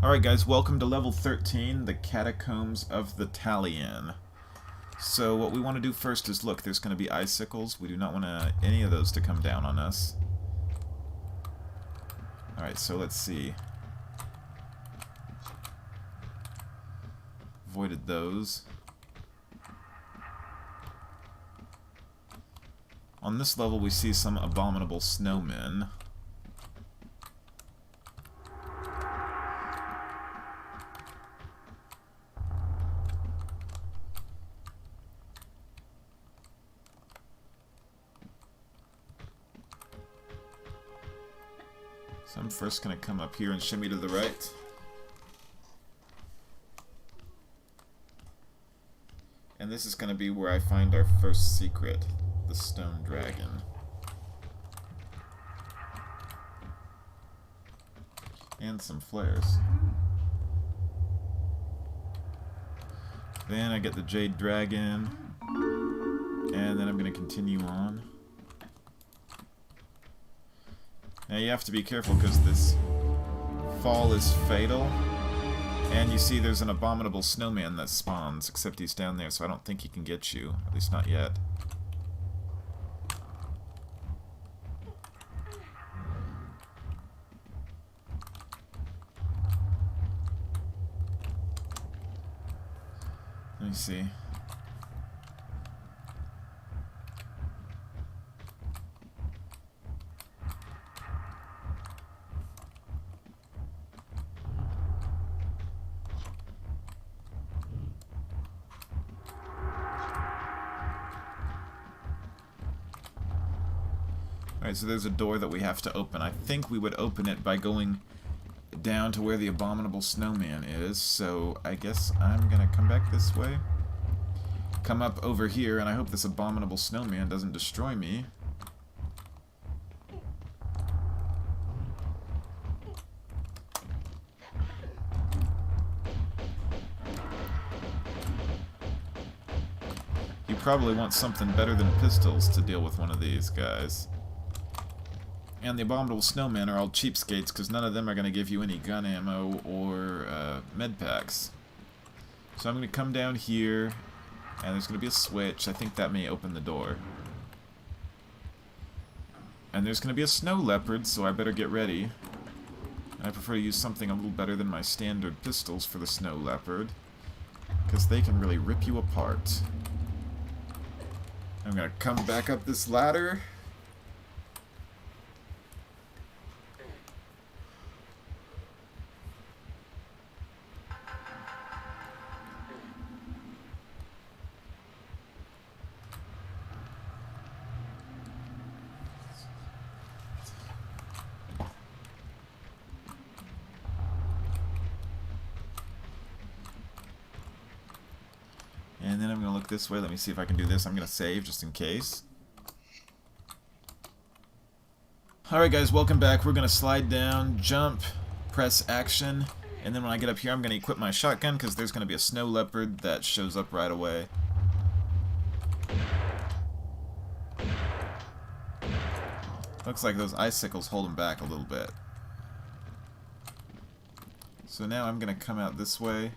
Alright guys, welcome to level 13, the Catacombs of the Talion. So what we want to do first is look, there's going to be icicles. We do not want any of those to come down on us. Alright, so let's see. Avoided those. On this level we see some abominable snowmen. So I'm first going to come up here and shimmy to the right. And this is going to be where I find our first secret, the stone dragon. And some flares. Then I get the Jade Dragon. And then I'm going to continue on. Now you have to be careful because this fall is fatal. And you see there's an abominable snowman that spawns, except he's down there, so I don't think he can get you. At least not yet. Let me see. Alright, so there's a door that we have to open. I think we would open it by going down to where the abominable snowman is, so I guess I'm gonna come back this way. Come up over here, and I hope this abominable snowman doesn't destroy me. You probably want something better than pistols to deal with one of these guys. And the abominable snowmen are all cheapskates because none of them are going to give you any gun ammo or med packs. So I'm going to come down here, and there's going to be a switch. I think that may open the door. And there's going to be a snow leopard, so I better get ready. I prefer to use something a little better than my standard pistols for the snow leopard, because they can really rip you apart. I'm going to come back up this ladder. And then I'm going to look this way. Let me see if I can do this. I'm going to save just in case. Alright guys, welcome back. We're going to slide down, jump, press action, and then when I get up here I'm going to equip my shotgun because there's going to be a snow leopard that shows up right away. Looks like those icicles hold him back a little bit. So now I'm going to come out this way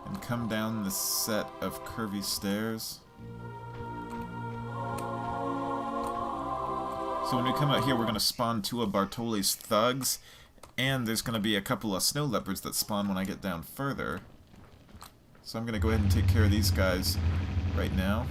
and come down this set of curvy stairs. So when we come out here, we're going to spawn two of Bartoli's thugs, and there's going to be a couple of snow leopards that spawn when I get down further. So I'm going to go ahead and take care of these guys right now.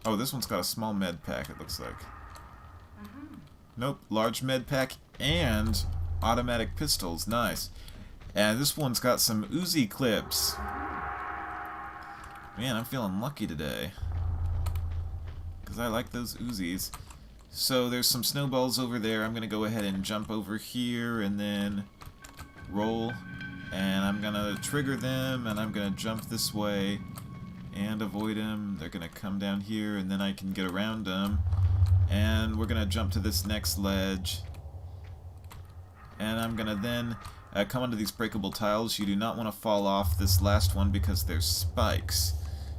Oh, this one's got a small med pack, it looks like. Nope, large med pack and automatic pistols. Nice. And this one's got some Uzi clips. Man, I'm feeling lucky today, because I like those Uzis. So there's some snowballs over there. I'm going to go ahead and jump over here and then roll. And I'm going to trigger them, and I'm going to jump this way and avoid them. They're going to come down here, and then I can get around them. And we're going to jump to this next ledge. And I'm gonna then come onto these breakable tiles. You do not want to fall off this last one because there's spikes.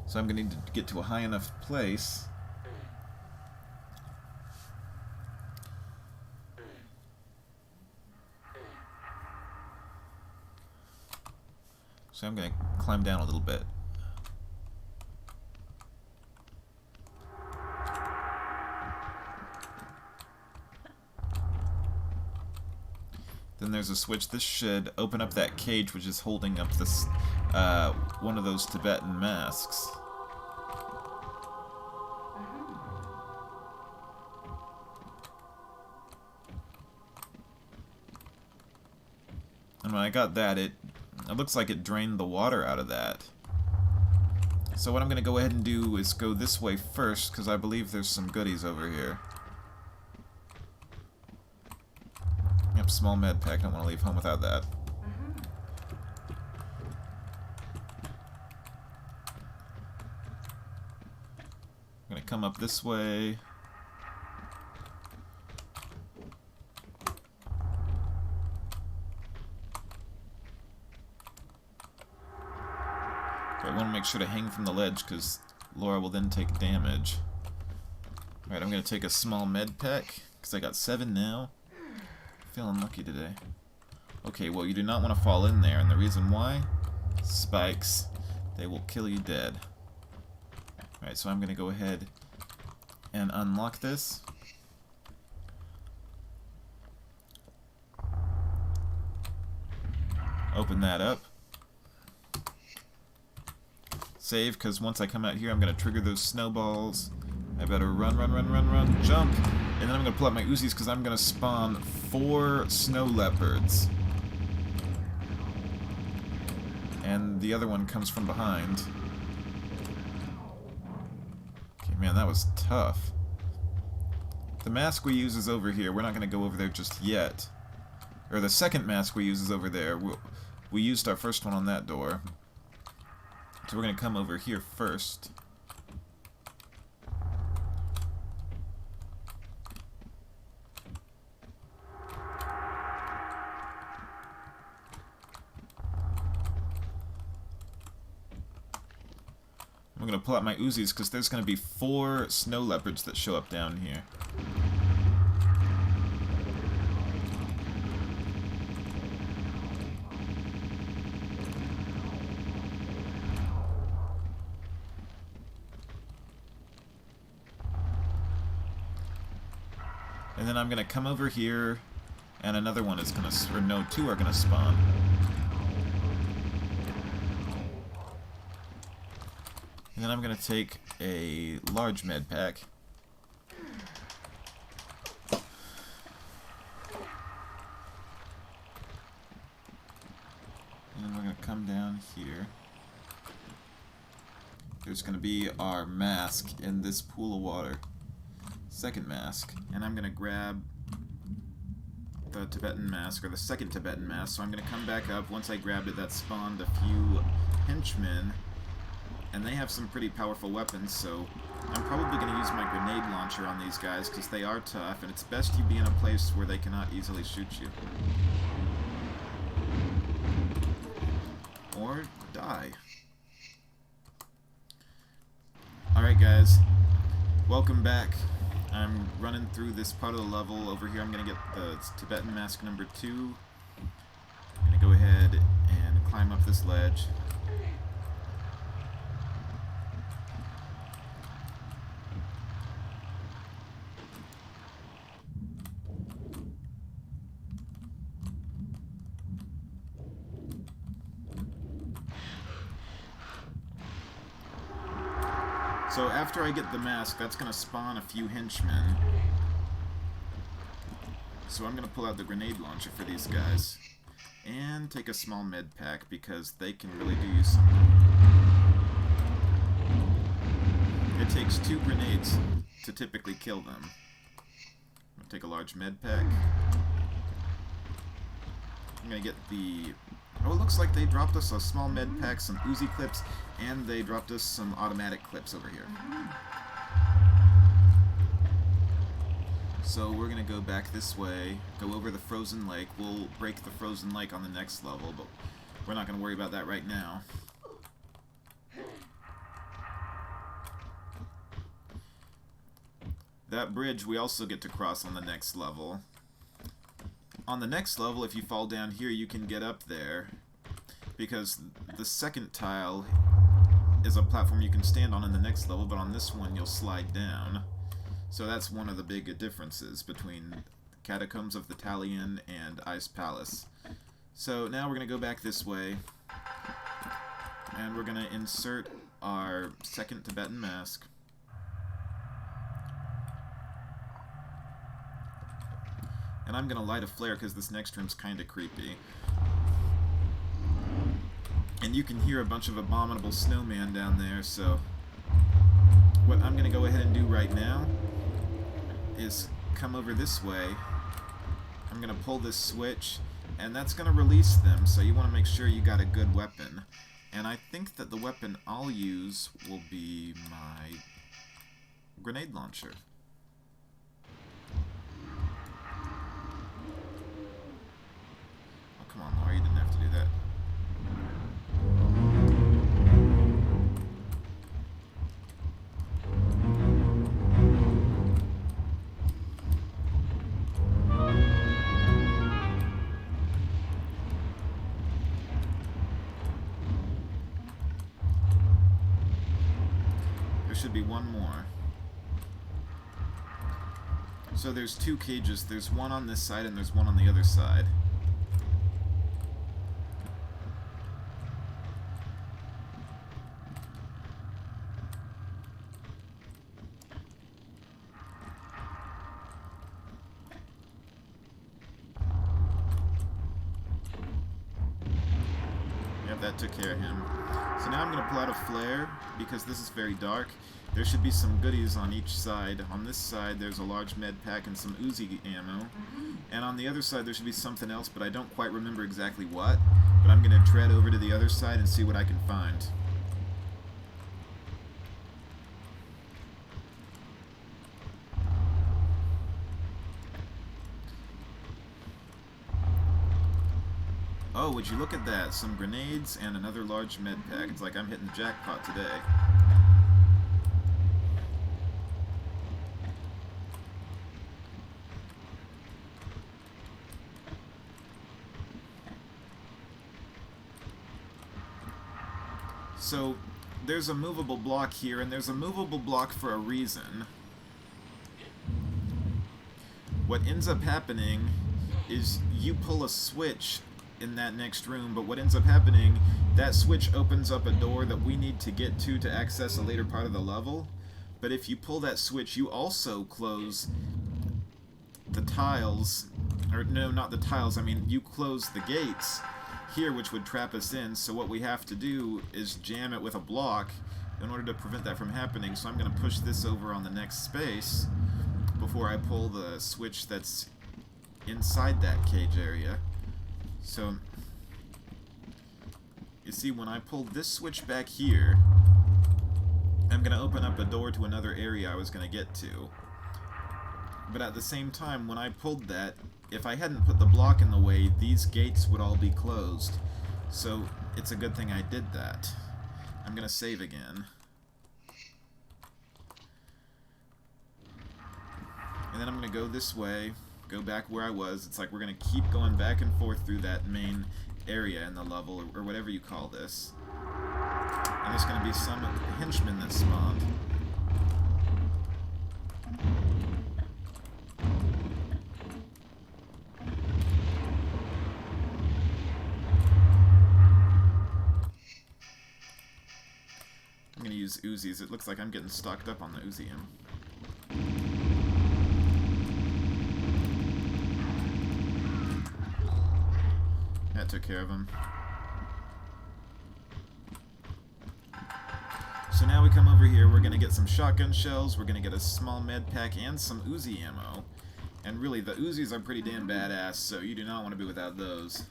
So I'm gonna need to get to a high enough place. So I'm gonna climb down a little bit. Then there's a switch. This should open up that cage which is holding up this one of those Tibetan masks. And when I got that, it looks like it drained the water out of that. So what I'm going to go ahead and do is go this way first, because I believe there's some goodies over here. Yep, small med pack. Don't want to leave home without that. I'm going to come up this way. I want to make sure to hang from the ledge, because Laura will then take damage. Alright, I'm going to take a small med pack, because I got 7 now. Feeling lucky today. Okay, well, you do not want to fall in there, and the reason why? Spikes. They will kill you dead. Alright, so I'm going to go ahead and unlock this. Open that up. Save, because once I come out here, I'm going to trigger those snowballs. I better run, jump! And then I'm going to pull out my Uzis, because I'm going to spawn 4 snow leopards. And the other one comes from behind. Okay, man, that was tough. The mask we use is over here. We're not going to go over there just yet. Or the second mask we use is over there. We used our first one on that door. So we're going to come over here first. I'm going to pull out my Uzis because there's going to be 4 snow leopards that show up down here. And then I'm going to come over here, and another one is going to, or no, 2 are going to spawn. And then I'm going to take a large med pack. And then we're going to come down here. There's going to be our mask in this pool of water. Second mask, and I'm going to grab the Tibetan Mask, or the second Tibetan Mask, so I'm going to come back up. Once I grabbed it, that spawned a few henchmen, and they have some pretty powerful weapons, so I'm probably going to use my grenade launcher on these guys, because they are tough, and it's best you be in a place where they cannot easily shoot you. Or die. Alright guys, welcome back. I'm running through this part of the level. Over here I'm going to get the Tibetan Mask number 2. I'm going to go ahead and climb up this ledge. So after I get the mask, that's going to spawn a few henchmen. So I'm going to pull out the grenade launcher for these guys. And take a small med pack, because they can really do use something. It takes 2 grenades to typically kill them. I'm going to take a large med pack. I'm going to get the... Oh, it looks like they dropped us a small med pack, some Uzi clips, and they dropped us some automatic clips over here. So we're going to go back this way, go over the frozen lake. We'll break the frozen lake on the next level, but we're not going to worry about that right now. That bridge we also get to cross on the next level. On the next level, if you fall down here, you can get up there, because the second tile is a platform you can stand on in the next level, but on this one you'll slide down. So that's one of the big differences between Catacombs of the Talion and Ice Palace. So now we're going to go back this way, and we're going to insert our second Tibetan Mask. And I'm going to light a flare because this next room's kind of creepy. And you can hear a bunch of abominable snowman down there, so what I'm going to go ahead and do right now is come over this way. I'm going to pull this switch, and that's going to release them, so you want to make sure you got a good weapon. And I think that the weapon I'll use will be my grenade launcher. Oh, come on, Laura, you didn't have to do that. Should be one more. So there's two cages. There's one on this side and there's one on the other side. Yep, that took care of him. So now I'm going to pull out a flare, because this is very dark. There should be some goodies on each side. On this side there's a large med pack and some Uzi ammo. And on the other side there should be something else, but I don't quite remember exactly what. But I'm going to tread over to the other side and see what I can find. Oh, would you look at that? Some grenades and another large med pack. It's like I'm hitting the jackpot today. So, there's a movable block here, and there's a movable block for a reason. What ends up happening is you pull a switch in that next room, but what ends up happening, that switch opens up a door that we need to get to access a later part of the level. But if you pull that switch, you also close the tiles, or no, not the tiles, I mean, you close the gates here, which would trap us in. So what we have to do is jam it with a block in order to prevent that from happening. So I'm going to push this over on the next space before I pull the switch that's inside that cage area. So, you see, when I pull this switch back here, I'm going to open up a door to another area I was going to get to. But at the same time, when I pulled that, if I hadn't put the block in the way, these gates would all be closed. So, it's a good thing I did that. I'm going to save again. And then I'm going to go this way. Go back where I was. It's like we're going to keep going back and forth through that main area in the level, or whatever you call this. And there's going to be some henchmen that spawned. I'm going to use Uzis. It looks like I'm getting stocked up on the Uzium. That took care of him. So now we come over here, we're going to get some shotgun shells, we're going to get a small med pack and some Uzi ammo. And really, the Uzis are pretty damn badass, so you do not want to be without those.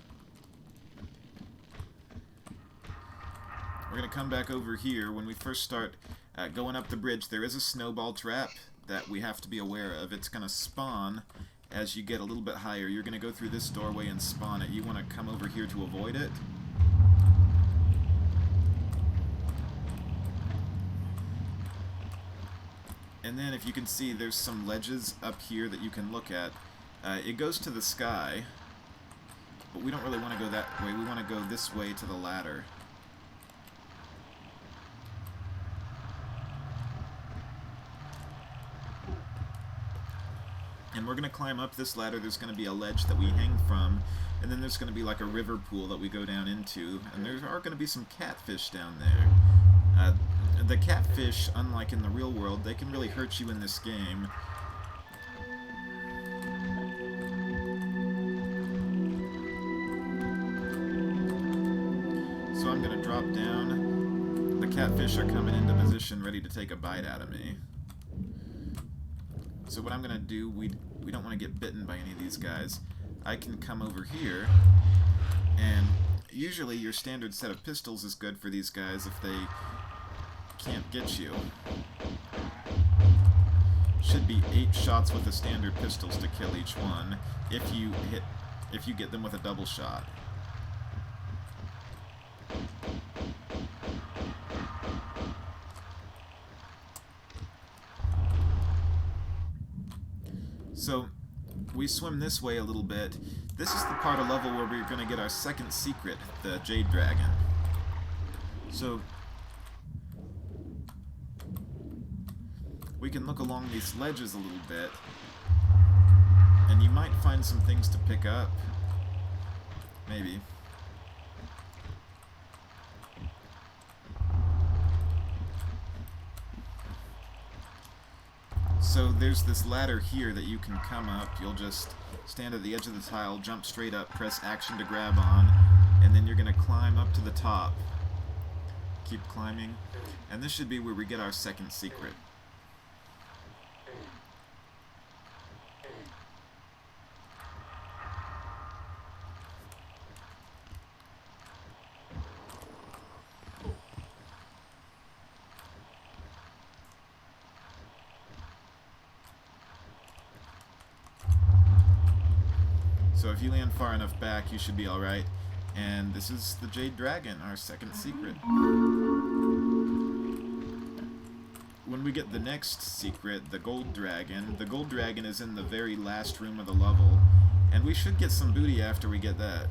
We're going to come back over here. When we first start going up the bridge, there is a snowball trap that we have to be aware of. It's going to spawn as you get a little bit higher. You're going to go through this doorway and spawn it. You want to come over here to avoid it. And then if you can see, there's some ledges up here that you can look at. It goes to the sky, but we don't really want to go that way. We want to go this way to the ladder. And we're going to climb up this ladder. There's going to be a ledge that we hang from, and then there's going to be like a river pool that we go down into, and there are going to be some catfish down there. The catfish, unlike in the real world, they can really hurt you in this game. So I'm going to drop down. The catfish are coming into position, ready to take a bite out of me. So what I'm going to do, we don't want to get bitten by any of these guys. I can come over here, and usually your standard set of pistols is good for these guys if they can't get you. Should be 8 shots with the standard pistols to kill each one if you get them with a double shot. So we swim this way a little bit. This is the part of level where we're going to get our second secret, the Jade Dragon. So we can look along these ledges a little bit, and you might find some things to pick up. Maybe. So there's this ladder here that you can come up. You'll just stand at the edge of the tile, jump straight up, press action to grab on, and then you're going to climb up to the top. Keep climbing. And this should be where we get our second secret. So if you land far enough back, you should be alright. And this is the Jade Dragon, our second secret. When we get the next secret, the Gold Dragon is in the very last room of the level. And we should get some booty after we get that.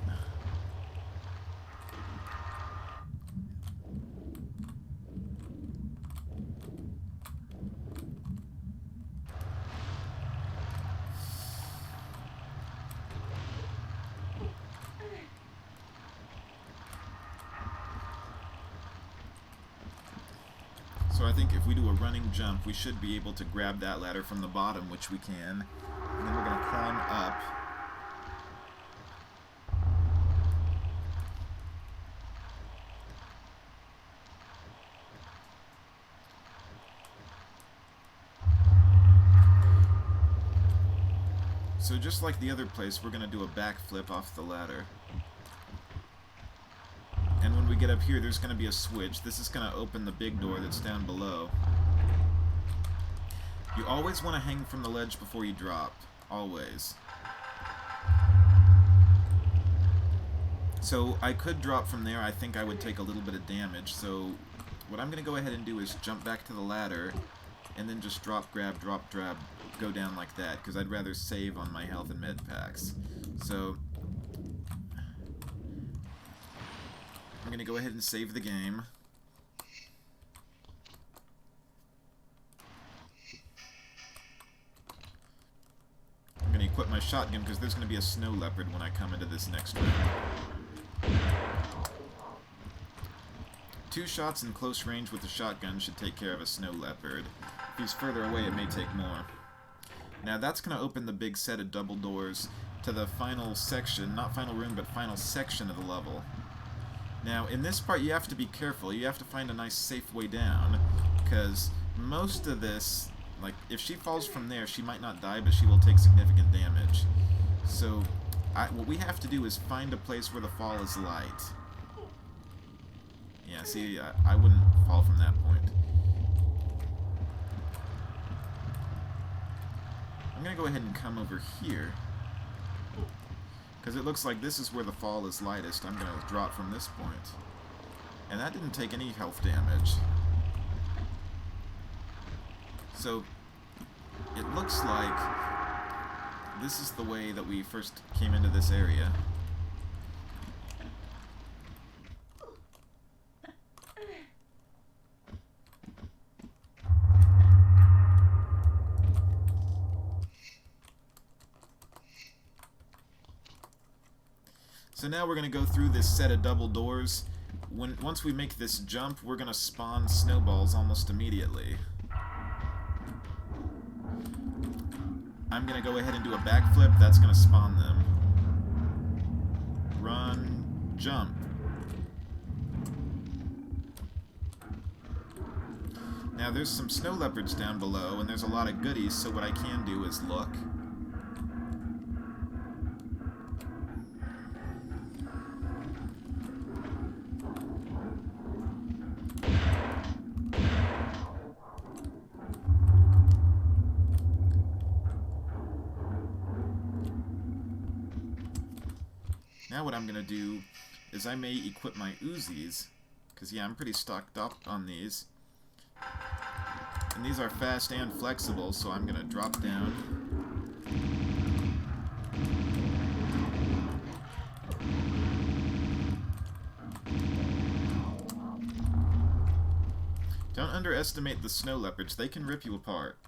So I think if we do a running jump, we should be able to grab that ladder from the bottom, which we can. And then we're going to climb up. So just like the other place, we're going to do a backflip off the ladder. And when we get up here, there's going to be a switch. This is going to open the big door that's down below. You always want to hang from the ledge before you drop. Always. So I could drop from there. I think I would take a little bit of damage. So what I'm going to go ahead and do is jump back to the ladder and then just drop, grab, go down like that, because I'd rather save on my health and med packs. So I'm going to go ahead and save the game. I'm going to equip my shotgun because there's going to be a snow leopard when I come into this next room. 2 shots in close range with the shotgun should take care of a snow leopard. If he's further away, it may take more. Now that's going to open the big set of double doors to the final section, not final room, but final section of the level. Now, in this part, you have to be careful. You have to find a nice, safe way down, because most of this, like, if she falls from there, she might not die, but she will take significant damage. So, what we have to do is find a place where the fall is light. Yeah, see, I wouldn't fall from that point. I'm going to go ahead and come over here. Because it looks like this is where the fall is lightest. I'm going to drop from this point. And that didn't take any health damage. So, it looks like this is the way that we first came into this area. So now we're going to go through this set of double doors. Once we make this jump, we're going to spawn snowballs almost immediately. I'm going to go ahead and do a backflip. That's going to spawn them. Run, jump. Now there's some snow leopards down below, and there's a lot of goodies, so what I can do is look. Now what I'm going to do is I may equip my Uzis, because yeah, I'm pretty stocked up on these. And these are fast and flexible, so I'm going to drop down. Don't underestimate the snow leopards, they can rip you apart.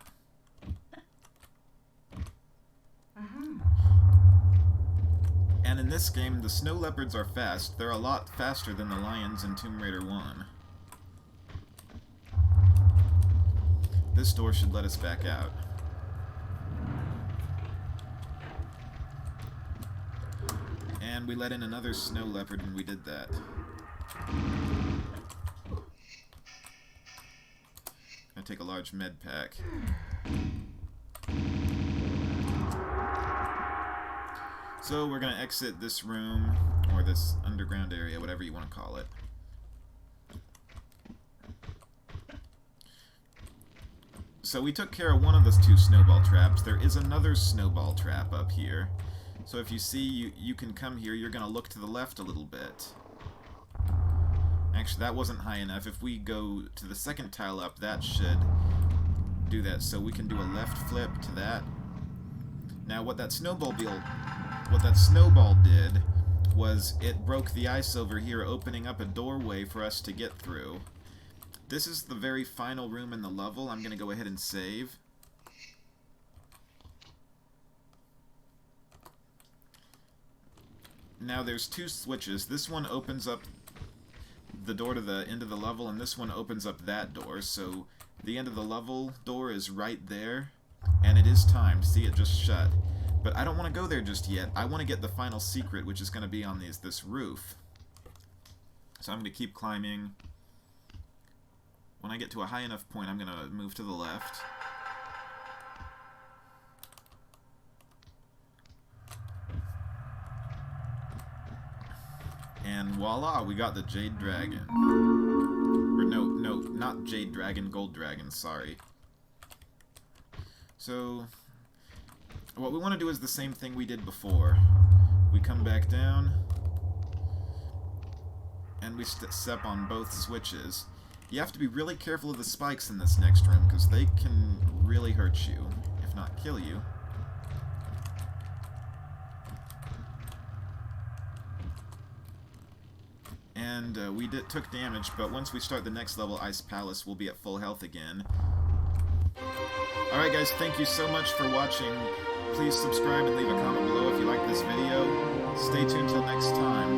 And in this game, the snow leopards are fast. They're a lot faster than the lions in Tomb Raider 1. This door should let us back out. And we let in another snow leopard when we did that. Gonna take a large med pack. So we're going to exit this room, or this underground area, whatever you want to call it. So we took care of one of those two snowball traps. There is another snowball trap up here. So if you see, you can come here. You're going to look to the left a little bit. Actually, that wasn't high enough. If we go to the second tile up, that should do that. So we can do a left flip to that. Now what that snowball did was it broke the ice over here, opening up a doorway for us to get through. This is the very final room in the level. I'm going to go ahead and save. Now there's two switches. This one opens up the door to the end of the level, and this one opens up that door. So the end of the level door is right there, and it is timed. See, it just shut. But I don't want to go there just yet. I want to get the final secret, which is going to be on this roof. So I'm going to keep climbing. When I get to a high enough point, I'm going to move to the left. And voila, we got the Jade Dragon. Or no, not Jade Dragon, Gold Dragon, sorry. So what we want to do is the same thing we did before. We come back down, and we step on both switches. You have to be really careful of the spikes in this next room, because they can really hurt you, if not kill you. And we took damage, but once we start the next level, Ice Palace, we'll be at full health again. Alright guys, thank you so much for watching. Please subscribe and leave a comment below if you like this video. Stay tuned till next time.